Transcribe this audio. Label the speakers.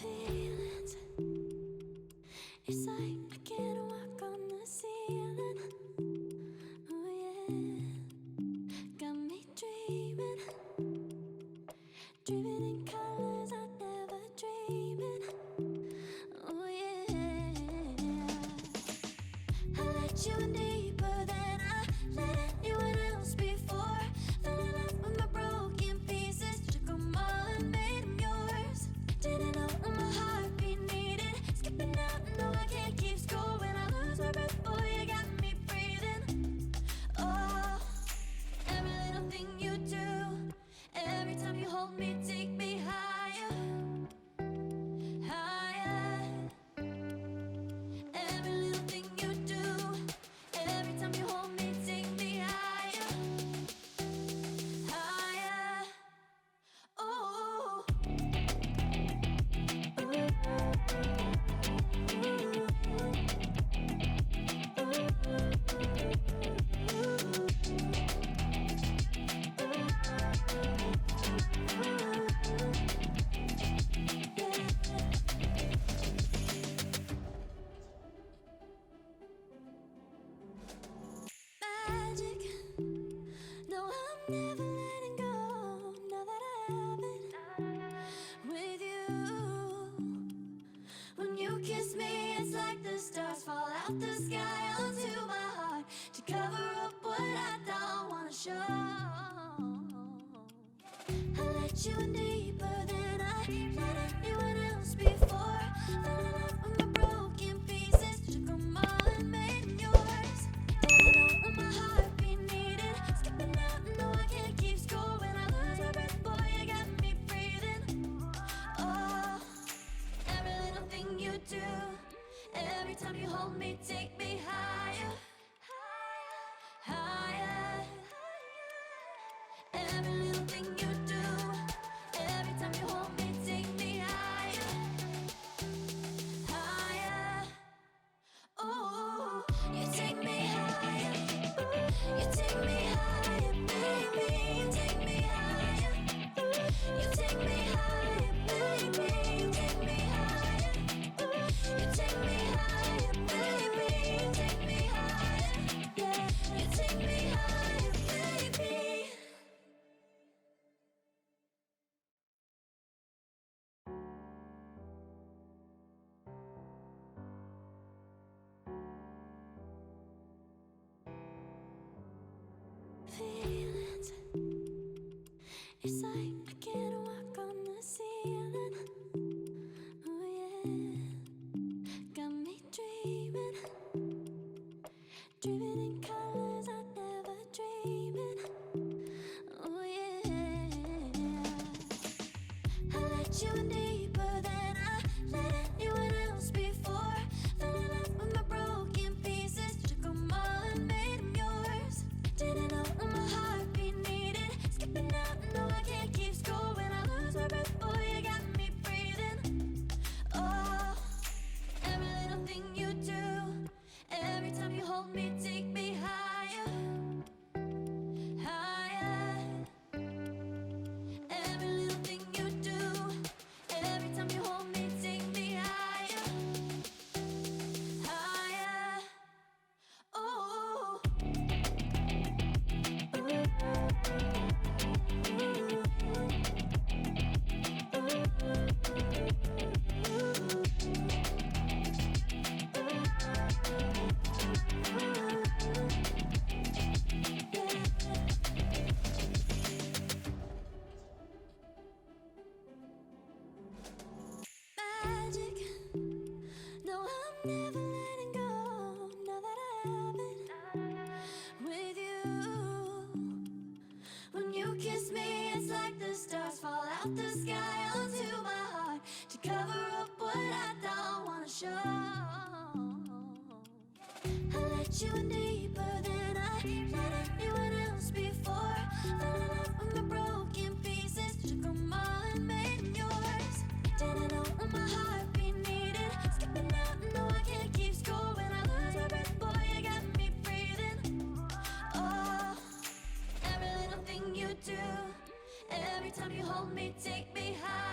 Speaker 1: feelings. It's like I can't walk on the ceiling. Oh yeah, got me dreaming, dreaming in colors I never dreamed. Oh yeah, I let you in deeper than I let anyone else before. Fell in love with my broken pieces, took 'em all and made 'em yours. Didn't know what my heartbeat needed. Skipping out, no I can't keep score. When I lose my breath, boy, you got me breathing. Oh, every little thing you do, every time you hold me, take me higher, higher. Every little thing you do, every time you hold me, take me higher, higher. Oh. Magic. No, I'm never letting go. Now that I have it with you. When you kiss me, it's like the stars fall out the sky onto my heart to cover up what I don't wanna show. I let you in deeper than I let anyone else before. Fell in love with my broken pieces, took 'em all and made 'em yours. Didn't know what my heartbeat needed. Skipping out, no I can't keep score. When I lose my breath, boy, you got me breathing. Oh, every little thing you do, every time you hold me, take me higher, higher. Every little thing you do, every time you hold me, take me higher, higher. Oh, you take me higher, you take me higher, baby, you take me higher, you take me higher, baby, you take me higher, you take me higher, baby, you take me higher, yeah, you take me higher, baby. Feelings. It's like I can't walk on the ceiling. Oh yeah, got me dreaming, dreaming in colors I never dreamed. Oh yeah, I let you in deeper than I let anyone else before. Fell in love with my broken pieces, took 'em all and made 'em yours. Didn't know what my heartbeat needed. Skipping out, no I can't keep score. When I lose my breath, boy, you got me breathing. Oh, every little thing you do, every time you hold me, take me higher, higher. Every little thing you do, every time you hold me, take me higher, higher. Oh. Magic. No, I'm never letting go. Now that I have it with you. When you kiss me, it's like the stars fall out the sky onto my heart to cover up what I don't wanna show. I let you in deeper than I let anyone else before. Fell in love with my broken pieces, took 'em all and made 'em yours. Didn't know what my heartbeat needed. Skipping out, no I can't keep score. When I lose my breath, boy, you got me breathing. Oh, every little thing you do, every time you hold me, take me high.